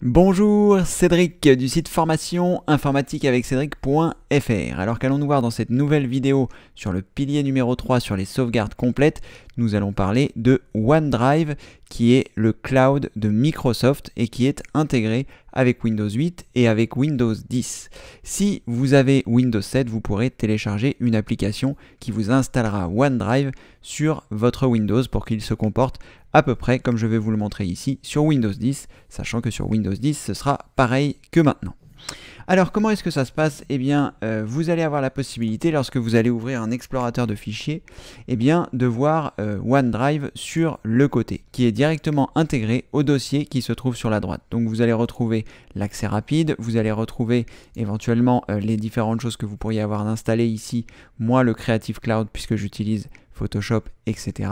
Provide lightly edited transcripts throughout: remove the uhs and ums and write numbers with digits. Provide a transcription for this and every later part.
Bonjour, Cédric du site formation informatique avec Cédric.fr. Alors qu'allons-nous voir dans cette nouvelle vidéo sur le pilier numéro 3 sur les sauvegardes complètes, nous allons parler de OneDrive qui est le cloud de Microsoft et qui est intégré avec Windows 8 et avec Windows 10. Si vous avez Windows 7, vous pourrez télécharger une application qui vous installera OneDrive sur votre Windows pour qu'il se comporte à peu près comme je vais vous le montrer ici sur Windows 10, sachant que sur Windows 10 ce sera pareil que maintenant. Alors comment est-ce que ça se passe? Eh bien vous allez avoir la possibilité, lorsque vous allez ouvrir un explorateur de fichiers, de voir OneDrive sur le côté, qui est directement intégré au dossier qui se trouve sur la droite. Donc vous allez retrouver l'accès rapide, vous allez retrouver éventuellement les différentes choses que vous pourriez avoir installées ici, moi le Creative Cloud puisque j'utilise Photoshop, etc.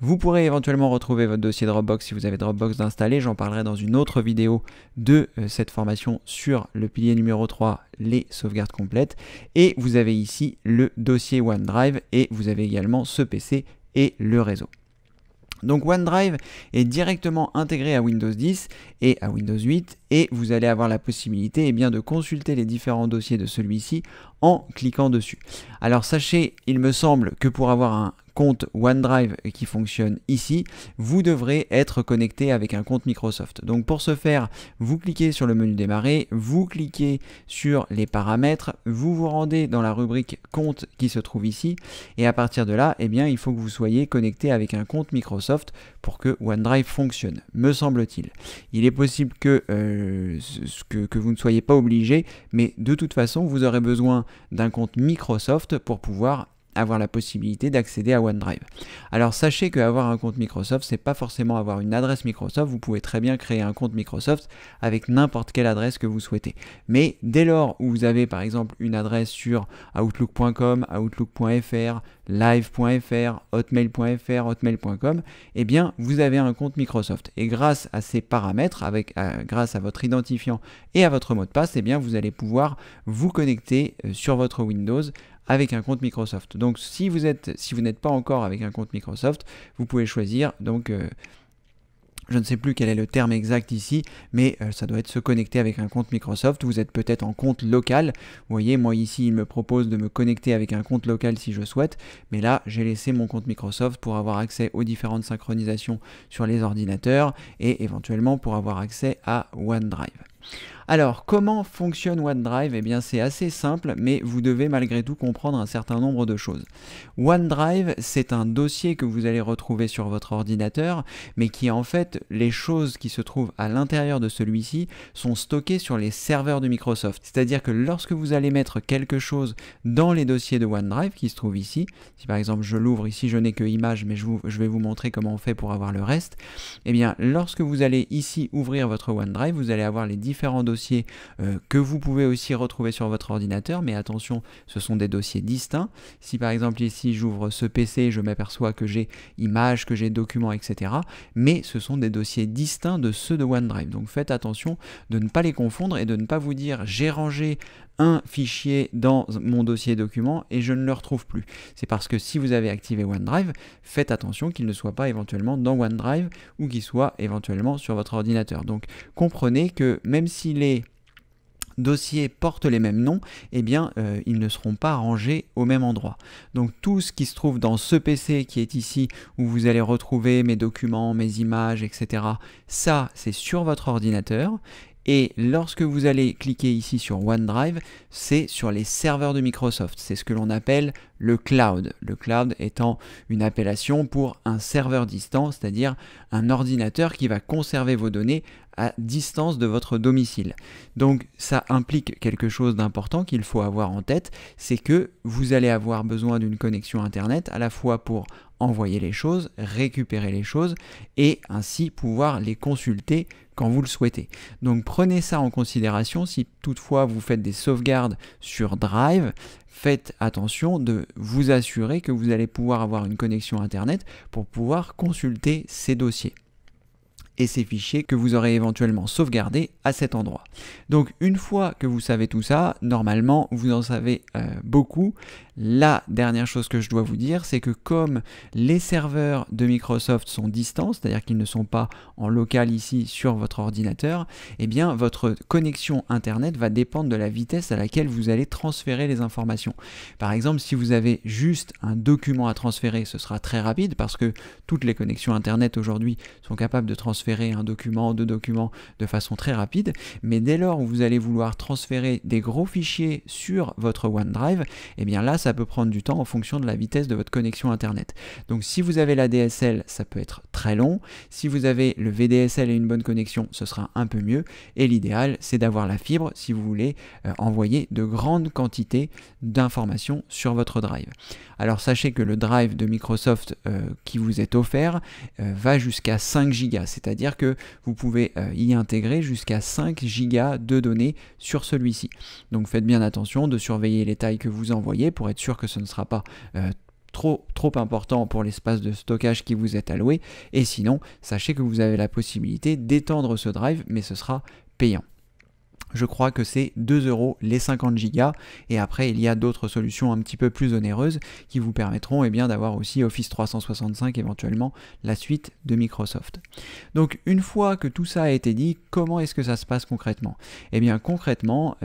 Vous pourrez éventuellement retrouver votre dossier Dropbox si vous avez Dropbox d'installer. J'en parlerai dans une autre vidéo de cette formation sur le pilier numéro 3, les sauvegardes complètes. Et vous avez ici le dossier OneDrive et vous avez également ce PC et le réseau. Donc OneDrive est directement intégré à Windows 10 et à Windows 8 et vous allez avoir la possibilité de consulter les différents dossiers de celui-ci en cliquant dessus. Alors sachez, il me semble que pour avoir un compte OneDrive qui fonctionne ici, vous devrez être connecté avec un compte Microsoft. Donc pour ce faire, vous cliquez sur le menu démarrer, vous cliquez sur les paramètres, vous vous rendez dans la rubrique compte qui se trouve ici et à partir de là, il faut que vous soyez connecté avec un compte Microsoft pour que OneDrive fonctionne, me semble-t-il. Il est possible que vous ne soyez pas obligé, mais de toute façon, vous aurez besoin d'un compte Microsoft pour pouvoir avoir la possibilité d'accéder à OneDrive. Alors sachez qu'avoir un compte Microsoft, c'est pas forcément avoir une adresse Microsoft, vous pouvez très bien créer un compte Microsoft avec n'importe quelle adresse que vous souhaitez. Mais dès lors où vous avez par exemple une adresse sur outlook.com, outlook.fr, live.fr, hotmail.fr, hotmail.com, vous avez un compte Microsoft. Et grâce à ces paramètres, grâce à votre identifiant et à votre mot de passe, vous allez pouvoir vous connecter sur votre Windows avec un compte Microsoft. Donc si vous n'êtes pas encore avec un compte Microsoft, vous pouvez choisir, je ne sais plus quel est le terme exact ici, mais ça doit être se connecter avec un compte Microsoft. Vous êtes peut-être en compte local. Vous voyez, moi ici, il me propose de me connecter avec un compte local si je souhaite, mais là, j'ai laissé mon compte Microsoft pour avoir accès aux différentes synchronisations sur les ordinateurs et éventuellement pour avoir accès à OneDrive. Alors, comment fonctionne OneDrive? C'est assez simple, mais vous devez malgré tout comprendre un certain nombre de choses. OneDrive, c'est un dossier que vous allez retrouver sur votre ordinateur, mais qui en fait, les choses qui se trouvent à l'intérieur de celui-ci sont stockées sur les serveurs de Microsoft. C'est-à-dire que lorsque vous allez mettre quelque chose dans les dossiers de OneDrive, qui se trouvent ici, si par exemple je l'ouvre ici, je n'ai que image, mais je vais vous montrer comment on fait pour avoir le reste, lorsque vous allez ici ouvrir votre OneDrive, vous allez avoir les différents dossiers que vous pouvez aussi retrouver sur votre ordinateur, mais attention, ce sont des dossiers distincts. Si par exemple ici j'ouvre ce PC, je m'aperçois que j'ai images, que j'ai documents, etc. Mais ce sont des dossiers distincts de ceux de OneDrive. Donc faites attention de ne pas les confondre et de ne pas vous dire j'ai rangé un fichier dans mon dossier documents et je ne le retrouve plus. C'est parce que si vous avez activé OneDrive, faites attention qu'il ne soit pas éventuellement dans OneDrive ou qu'il soit éventuellement sur votre ordinateur. Donc comprenez que même si les dossiers portent les mêmes noms, ils ne seront pas rangés au même endroit. Donc tout ce qui se trouve dans ce PC qui est ici, où vous allez retrouver mes documents, mes images, etc., ça c'est sur votre ordinateur. Et lorsque vous allez cliquer ici sur OneDrive, c'est sur les serveurs de Microsoft. C'est ce que l'on appelle le cloud. Le cloud étant une appellation pour un serveur distant, c'est-à-dire un ordinateur qui va conserver vos données à distance de votre domicile. Donc ça implique quelque chose d'important qu'il faut avoir en tête, c'est que vous allez avoir besoin d'une connexion Internet à la fois pour envoyer les choses, récupérer les choses et ainsi pouvoir les consulter quand vous le souhaitez. Donc prenez ça en considération si toutefois vous faites des sauvegardes sur Drive, faites attention de vous assurer que vous allez pouvoir avoir une connexion Internet pour pouvoir consulter ces dossiers et ces fichiers que vous aurez éventuellement sauvegardés à cet endroit. Donc une fois que vous savez tout ça, normalement vous en savez beaucoup. La dernière chose que je dois vous dire, c'est que comme les serveurs de Microsoft sont distants, c'est-à-dire qu'ils ne sont pas en local ici sur votre ordinateur, eh bien votre connexion Internet va dépendre de la vitesse à laquelle vous allez transférer les informations. Par exemple, si vous avez juste un document à transférer, ce sera très rapide parce que toutes les connexions Internet aujourd'hui sont capables de transférer un document, deux documents de façon très rapide, mais dès lors où vous allez vouloir transférer des gros fichiers sur votre OneDrive, eh bien là ça peut prendre du temps en fonction de la vitesse de votre connexion Internet. Donc si vous avez la DSL, ça peut être très long. Si vous avez le VDSL et une bonne connexion, ce sera un peu mieux. Et l'idéal, c'est d'avoir la fibre si vous voulez envoyer de grandes quantités d'informations sur votre drive. Alors sachez que le drive de Microsoft qui vous est offert va jusqu'à 5 Go, c'est-à-dire que vous pouvez y intégrer jusqu'à 5 Go de données sur celui-ci. Donc faites bien attention de surveiller les tailles que vous envoyez pour être sûr que ce ne sera pas trop important pour l'espace de stockage qui vous est alloué, et sinon sachez que vous avez la possibilité d'étendre ce drive, mais ce sera payant. Je crois que c'est 2 € les 50 Go, et après il y a d'autres solutions un petit peu plus onéreuses qui vous permettront eh bien d'avoir aussi Office 365, éventuellement la suite de Microsoft. Donc une fois que tout ça a été dit, comment est-ce que ça se passe concrètement? Eh bien concrètement,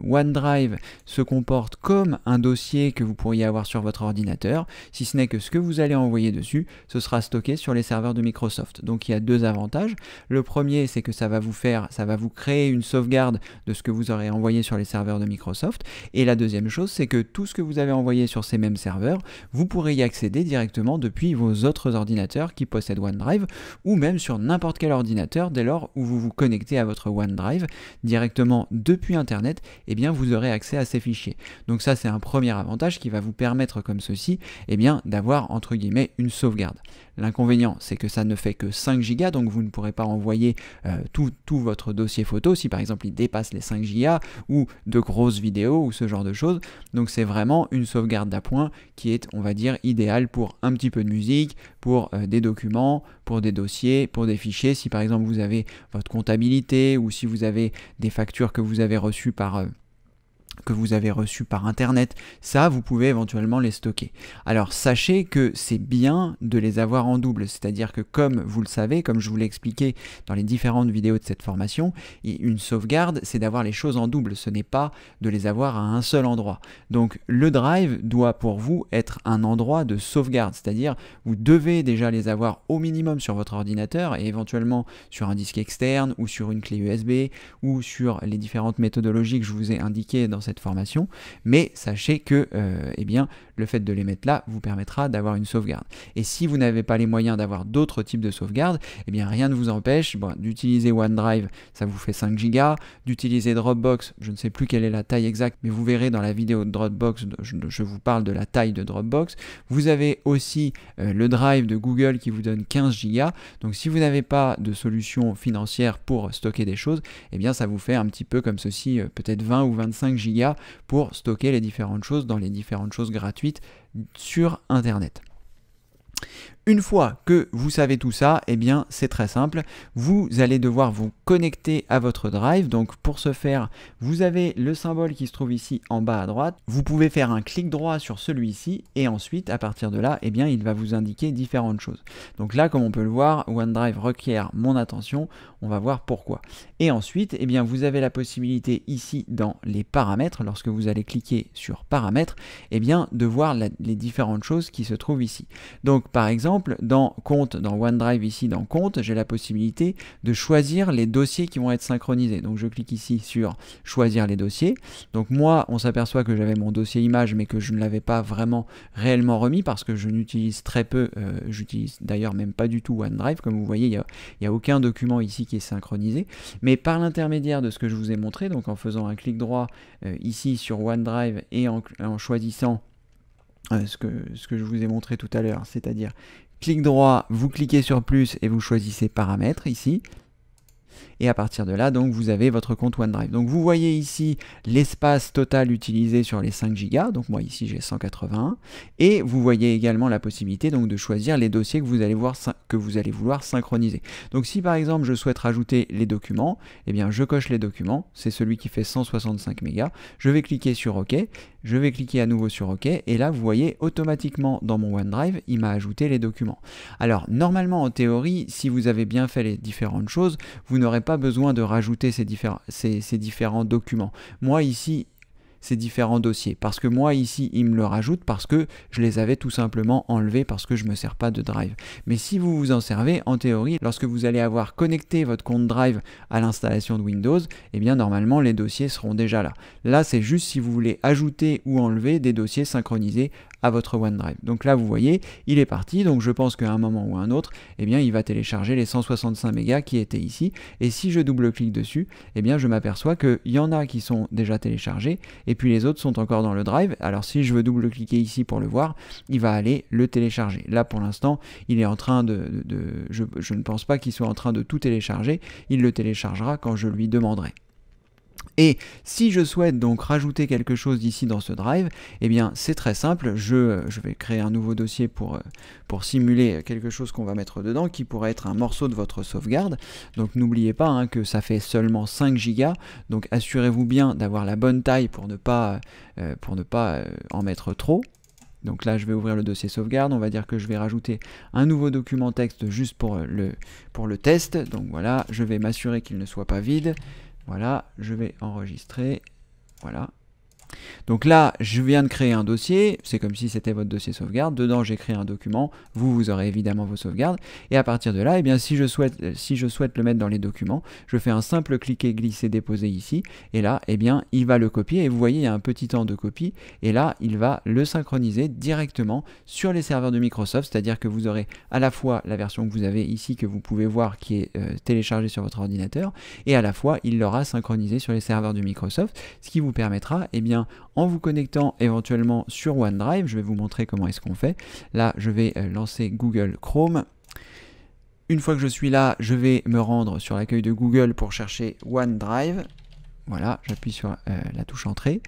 OneDrive se comporte comme un dossier que vous pourriez avoir sur votre ordinateur, si ce n'est que ce que vous allez envoyer dessus, ce sera stocké sur les serveurs de Microsoft. Donc il y a deux avantages. Le premier, c'est que ça va vous créer une sauvegarde de ce que vous aurez envoyé sur les serveurs de Microsoft, et la deuxième chose, c'est que tout ce que vous avez envoyé sur ces mêmes serveurs, vous pourrez y accéder directement depuis vos autres ordinateurs qui possèdent OneDrive, ou même sur n'importe quel ordinateur. Dès lors où vous vous connectez à votre OneDrive directement depuis Internet, eh bien vous aurez accès à ces fichiers. Donc ça, c'est un premier avantage qui va vous permettre comme ceci eh bien d'avoir entre guillemets une sauvegarde. L'inconvénient, c'est que ça ne fait que 5 Go, donc vous ne pourrez pas envoyer tout votre dossier photo si par exemple il dépasse les 5 Go, ou de grosses vidéos ou ce genre de choses. Donc c'est vraiment une sauvegarde d'appoint qui est, on va dire, idéale pour un petit peu de musique, pour des documents, pour des dossiers, pour des fichiers. Si par exemple vous avez votre comptabilité, ou si vous avez des factures que vous avez reçues par Internet, ça vous pouvez éventuellement les stocker. Alors sachez que c'est bien de les avoir en double, c'est-à-dire que comme vous le savez, comme je vous l'ai expliqué dans les différentes vidéos de cette formation, une sauvegarde, c'est d'avoir les choses en double, ce n'est pas de les avoir à un seul endroit. Donc le drive doit pour vous être un endroit de sauvegarde, c'est-à-dire vous devez déjà les avoir au minimum sur votre ordinateur, et éventuellement sur un disque externe, ou sur une clé USB, ou sur les différentes méthodologies que je vous ai indiquées dans cette formation, mais sachez que eh bien, le fait de les mettre là vous permettra d'avoir une sauvegarde. Et si vous n'avez pas les moyens d'avoir d'autres types de sauvegarde, eh bien rien ne vous empêche d'utiliser OneDrive, ça vous fait 5 Go, d'utiliser Dropbox, je ne sais plus quelle est la taille exacte, mais vous verrez dans la vidéo de Dropbox, je vous parle de la taille de Dropbox. Vous avez aussi le Drive de Google qui vous donne 15 Go, donc si vous n'avez pas de solution financière pour stocker des choses, eh bien ça vous fait un petit peu comme ceci, peut-être 20 ou 25 Go pour stocker les différentes choses dans les différentes choses gratuites sur Internet. Une fois que vous savez tout ça, eh bien c'est très simple, vous allez devoir vous connecter à votre drive. Donc pour ce faire, vous avez le symbole qui se trouve ici en bas à droite, vous pouvez faire un clic droit sur celui-ci, et ensuite à partir de là, eh bien il va vous indiquer différentes choses. Donc là, comme on peut le voir, OneDrive requiert mon attention, on va voir pourquoi. Et ensuite, eh bien vous avez la possibilité ici dans les paramètres, lorsque vous allez cliquer sur paramètres, eh bien de voir les différentes choses qui se trouvent ici. Donc par exemple, dans compte, dans OneDrive ici, dans compte, j'ai la possibilité de choisir les dossiers qui vont être synchronisés. Donc je clique ici sur choisir les dossiers. Donc moi, on s'aperçoit que j'avais mon dossier image, mais que je ne l'avais pas vraiment réellement remis parce que je n'utilise très peu, j'utilise d'ailleurs même pas du tout OneDrive. Comme vous voyez, il n'y a aucun document ici qui est synchronisé. Mais par l'intermédiaire de ce que je vous ai montré, donc en faisant un clic droit ici sur OneDrive et en choisissant ce que je vous ai montré tout à l'heure, c'est-à-dire clic droit, vous cliquez sur plus et vous choisissez paramètres ici. et à partir de là, donc vous avez votre compte OneDrive. Donc vous voyez ici l'espace total utilisé sur les 5 Go, donc moi ici j'ai 181, et vous voyez également la possibilité donc de choisir les dossiers que vous allez vouloir synchroniser. Donc si par exemple je souhaite rajouter les documents, eh bien je coche les documents, c'est celui qui fait 165 mégas, je vais cliquer sur OK, je vais cliquer à nouveau sur OK, et là vous voyez automatiquement dans mon OneDrive, il m'a ajouté les documents. Alors normalement en théorie, si vous avez bien fait les différentes choses, vous n'aurez pas besoin de rajouter ces différents documents. Moi ici, ces différents dossiers, parce que moi ici il me le rajoute parce que je les avais tout simplement enlevés parce que je ne me sers pas de Drive. Mais si vous vous en servez, en théorie, lorsque vous allez avoir connecté votre compte Drive à l'installation de Windows, eh bien normalement les dossiers seront déjà là. Là c'est juste si vous voulez ajouter ou enlever des dossiers synchronisés à votre OneDrive. Donc là vous voyez, il est parti, donc je pense qu'à un moment ou à un autre, eh bien il va télécharger les 165 mégas qui étaient ici, et si je double-clique dessus, eh bien je m'aperçois qu'il y en a qui sont déjà téléchargés, et puis les autres sont encore dans le Drive. Alors si je veux double-cliquer ici pour le voir, il va aller le télécharger. Là pour l'instant, il est en train je ne pense pas qu'il soit en train de tout télécharger, il le téléchargera quand je lui demanderai. Et si je souhaite donc rajouter quelque chose ici dans ce drive, eh bien c'est très simple, je vais créer un nouveau dossier pour simuler quelque chose qu'on va mettre dedans, qui pourrait être un morceau de votre sauvegarde. Donc n'oubliez pas que ça fait seulement 5 Go, donc assurez-vous bien d'avoir la bonne taille pour ne pas en mettre trop. Donc là je vais ouvrir le dossier sauvegarde, on va dire que je vais rajouter un nouveau document texte juste pour le test. Donc voilà, je vais m'assurer qu'il ne soit pas vide. Voilà, je vais enregistrer, voilà. Donc là, je viens de créer un dossier, c'est comme si c'était votre dossier sauvegarde, dedans j'ai créé un document, vous aurez évidemment vos sauvegardes, et à partir de là, eh bien, si je souhaite le mettre dans les documents, je fais un simple cliquer, glisser, déposer ici, et là, eh bien, il va le copier, et vous voyez, il y a un petit temps de copie, et là, il va le synchroniser directement sur les serveurs de Microsoft, c'est-à-dire que vous aurez à la fois la version que vous avez ici, que vous pouvez voir, qui est téléchargée sur votre ordinateur, et à la fois, il l'aura synchronisé sur les serveurs de Microsoft, ce qui vous permettra, eh bien, en vous connectant éventuellement sur OneDrive, je vais vous montrer comment est-ce qu'on fait. Là, je vais lancer Google Chrome. Une fois que je suis là, je vais me rendre sur l'accueil de Google pour chercher OneDrive. Voilà, j'appuie sur la touche Entrée.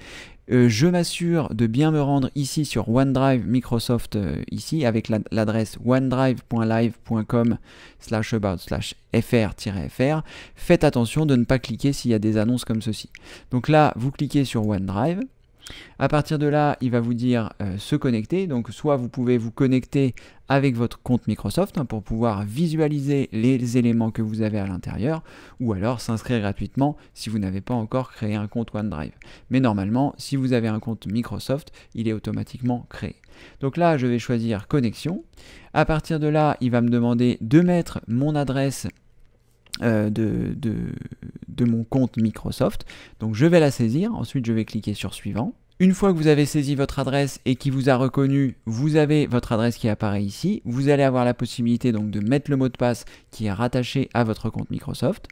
Je m'assure de bien me rendre ici sur OneDrive Microsoft, ici, avec l'adresse onedrive.live.com/about/fr-fr. Faites attention de ne pas cliquer s'il y a des annonces comme ceci. Donc là, vous cliquez sur OneDrive. À partir de là, il va vous dire se connecter. Donc soit vous pouvez vous connecter avec votre compte Microsoft pour pouvoir visualiser les éléments que vous avez à l'intérieur, ou alors s'inscrire gratuitement si vous n'avez pas encore créé un compte OneDrive. Mais normalement, si vous avez un compte Microsoft, il est automatiquement créé. Donc là, je vais choisir connexion. À partir de là, il va me demander de mettre mon adresse de mon compte Microsoft. Donc je vais la saisir, ensuite je vais cliquer sur suivant. Une fois que vous avez saisi votre adresse et qu'il vous a reconnu, vous avez votre adresse qui apparaît ici. Vous allez avoir la possibilité donc de mettre le mot de passe qui est rattaché à votre compte Microsoft.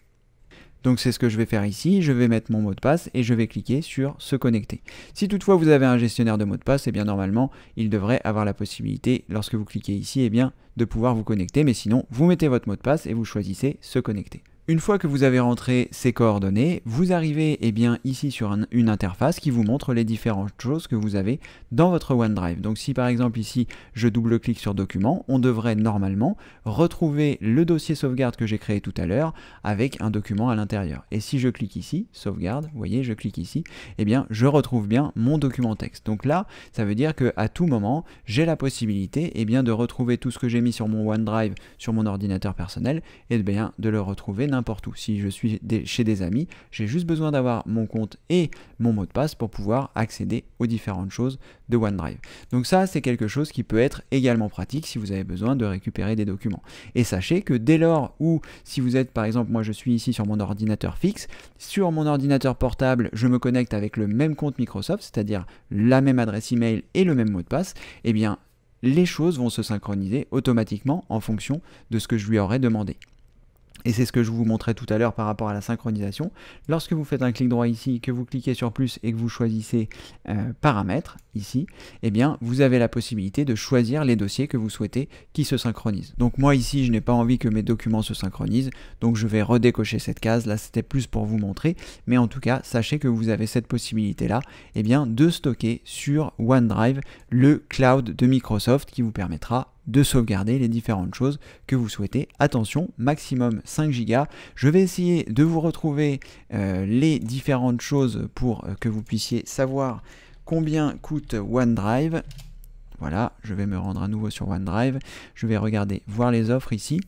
Donc c'est ce que je vais faire ici, je vais mettre mon mot de passe et je vais cliquer sur se connecter. Si toutefois vous avez un gestionnaire de mots de passe, eh bien normalement il devrait avoir la possibilité, lorsque vous cliquez ici, eh bien, de pouvoir vous connecter, mais sinon vous mettez votre mot de passe et vous choisissez se connecter. Une fois que vous avez rentré ces coordonnées, vous arrivez bien, ici sur une interface qui vous montre les différentes choses que vous avez dans votre OneDrive. Donc si par exemple ici je double-clique sur Documents, on devrait normalement retrouver le dossier sauvegarde que j'ai créé tout à l'heure avec un document à l'intérieur. Et si je clique ici, sauvegarde, vous voyez, je clique ici, eh bien je retrouve bien mon document texte. Donc là, ça veut dire qu'à tout moment, j'ai la possibilité bien, de retrouver tout ce que j'ai mis sur mon OneDrive, sur mon ordinateur personnel, et bien de le retrouver n'importe où. Si je suis chez des amis, j'ai juste besoin d'avoir mon compte et mon mot de passe pour pouvoir accéder aux différentes choses de OneDrive. Donc ça, c'est quelque chose qui peut être également pratique si vous avez besoin de récupérer des documents. Et sachez que dès lors où, si vous êtes par exemple, moi je suis ici sur mon ordinateur fixe, sur mon ordinateur portable, je me connecte avec le même compte Microsoft, c'est-à-dire la même adresse email et le même mot de passe, eh bien les choses vont se synchroniser automatiquement en fonction de ce que je lui aurais demandé. Et c'est ce que je vous montrais tout à l'heure par rapport à la synchronisation. Lorsque vous faites un clic droit ici, que vous cliquez sur plus et que vous choisissez paramètres ici, eh bien vous avez la possibilité de choisir les dossiers que vous souhaitez qui se synchronisent. Donc moi ici, je n'ai pas envie que mes documents se synchronisent, donc je vais redécocher cette case. Là, c'était plus pour vous montrer, mais en tout cas, sachez que vous avez cette possibilité-là, eh bien de stocker sur OneDrive le cloud de Microsoft qui vous permettra de sauvegarder les différentes choses que vous souhaitez. Attention, maximum 5 Go. Je vais essayer de vous retrouver les différentes choses pour que vous puissiez savoir combien coûte OneDrive. Voilà, je vais me rendre à nouveau sur OneDrive. Je vais regarder, voir les offres ici.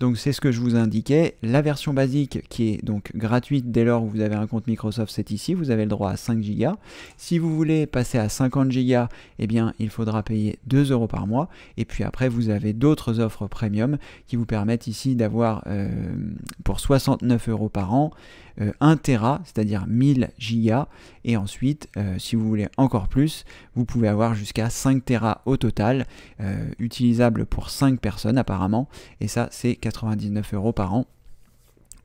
Donc c'est ce que je vous indiquais. La version basique qui est donc gratuite dès lors où vous avez un compte Microsoft, c'est ici. Vous avez le droit à 5 Go. Si vous voulez passer à 50 Go, eh bien il faudra payer 2 € par mois. Et puis après, vous avez d'autres offres premium qui vous permettent ici d'avoir pour 69 € par an 1 Tera, c'est-à-dire 1000 Go. Et ensuite, si vous voulez encore plus, vous pouvez avoir jusqu'à 5 Tera au total, utilisable pour 5 personnes apparemment. Et ça, c'est 99 € par an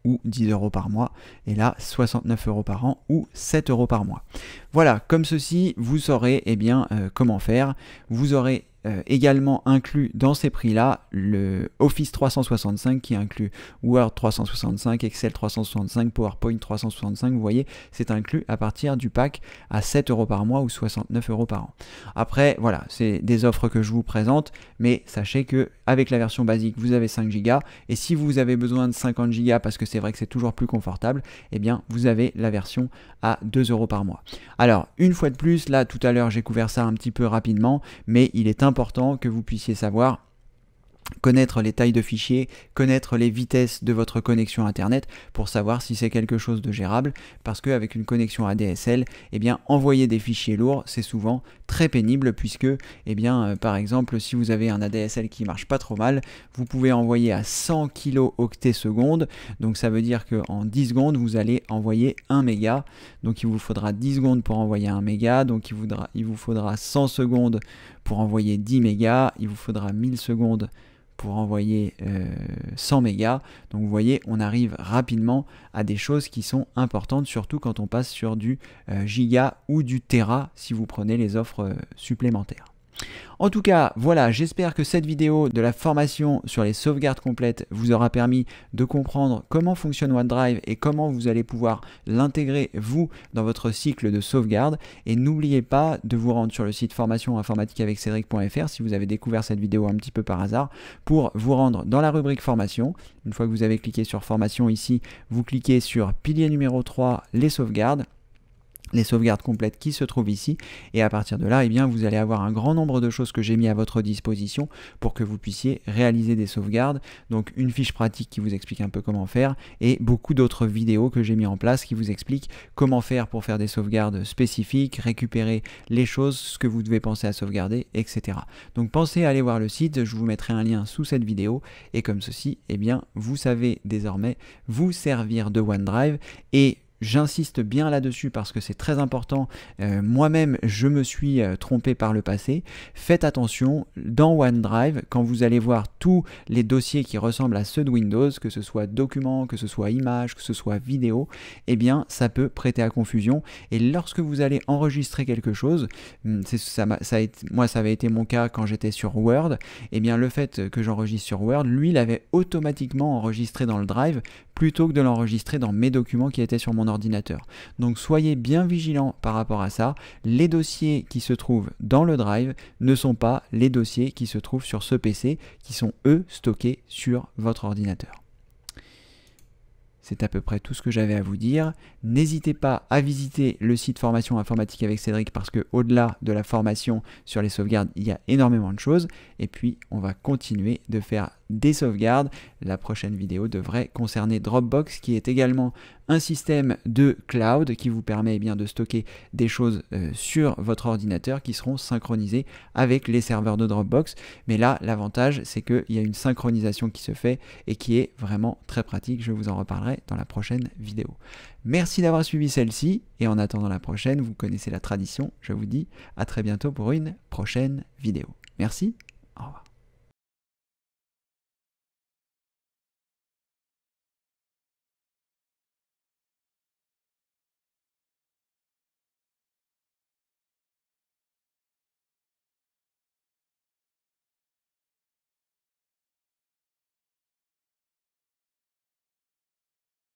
ou 10 € par mois, et là 69 € par an ou 7 € par mois. Voilà, comme ceci, vous saurez bien comment faire. Vous aurez également inclus dans ces prix-là le Office 365 qui inclut Word 365, Excel 365, PowerPoint 365. Vous voyez, c'est inclus à partir du pack à 7 € par mois ou 69 € par an. Après, voilà, c'est des offres que je vous présente, mais sachez que avec la version basique, vous avez 5 Go, et si vous avez besoin de 50 Go, parce que c'est vrai que c'est toujours plus confortable, eh bien, vous avez la version à 2 € par mois. Alors, une fois de plus, là, tout à l'heure, j'ai couvert ça un petit peu rapidement, mais il est important que vous puissiez savoir connaître les tailles de fichiers, connaître les vitesses de votre connexion internet pour savoir si c'est quelque chose de gérable, parce qu'avec une connexion ADSL, eh bien envoyer des fichiers lourds, c'est souvent très pénible, puisque par exemple, si vous avez un ADSL qui marche pas trop mal, vous pouvez envoyer à 100 kilo-octets secondes, donc ça veut dire qu'en 10 secondes, vous allez envoyer 1 méga, donc il vous faudra 10 secondes pour envoyer 1 méga, donc il vous faudra 100 secondes pour envoyer 10 mégas, il vous faudra 1000 secondes pour envoyer 100 mégas. Donc vous voyez, on arrive rapidement à des choses qui sont importantes, surtout quand on passe sur du giga ou du téra si vous prenez les offres supplémentaires. En tout cas, voilà, j'espère que cette vidéo de la formation sur les sauvegardes complètes vous aura permis de comprendre comment fonctionne OneDrive et comment vous allez pouvoir l'intégrer, vous, dans votre cycle de sauvegarde. Et n'oubliez pas de vous rendre sur le site formation informatique avec Cédric.fr si vous avez découvert cette vidéo un petit peu par hasard, pour vous rendre dans la rubrique formation. Une fois que vous avez cliqué sur formation ici, vous cliquez sur pilier numéro 3, les sauvegardes complètes qui se trouvent ici, et à partir de là, eh bien, vous allez avoir un grand nombre de choses que j'ai mis à votre disposition pour que vous puissiez réaliser des sauvegardes. Donc une fiche pratique qui vous explique un peu comment faire, et beaucoup d'autres vidéos que j'ai mis en place qui vous expliquent comment faire pour faire des sauvegardes spécifiques, récupérer les choses, ce que vous devez penser à sauvegarder, etc. Donc pensez à aller voir le site, je vous mettrai un lien sous cette vidéo, et comme ceci, eh bien, vous savez désormais vous servir de OneDrive. Et j'insiste bien là-dessus parce que c'est très important. Moi-même, je me suis trompé par le passé. Faites attention, dans OneDrive, quand vous allez voir tous les dossiers qui ressemblent à ceux de Windows, que ce soit documents, que ce soit images, que ce soit vidéo, eh bien, ça peut prêter à confusion. Et lorsque vous allez enregistrer quelque chose, moi, ça avait été mon cas quand j'étais sur Word, eh bien, le fait que j'enregistre sur Word, lui, il avait automatiquement enregistré dans le Drive plutôt que de l'enregistrer dans mes documents qui étaient sur mon ordinateur. Donc soyez bien vigilants par rapport à ça. Les dossiers qui se trouvent dans le Drive ne sont pas les dossiers qui se trouvent sur ce PC, qui sont eux stockés sur votre ordinateur. C'est à peu près tout ce que j'avais à vous dire. N'hésitez pas à visiter le site Formation Informatique avec Cédric, parce que au-delà de la formation sur les sauvegardes, il y a énormément de choses. Et puis, on va continuer de faire des sauvegardes. La prochaine vidéo devrait concerner Dropbox, qui est également un système de cloud qui vous permet de stocker des choses sur votre ordinateur qui seront synchronisées avec les serveurs de Dropbox. Mais là, l'avantage, c'est qu'il y a une synchronisation qui se fait et qui est vraiment très pratique. Je vous en reparlerai dans la prochaine vidéo. Merci d'avoir suivi celle-ci, et en attendant la prochaine, vous connaissez la tradition, je vous dis à très bientôt pour une prochaine vidéo. Merci, au revoir.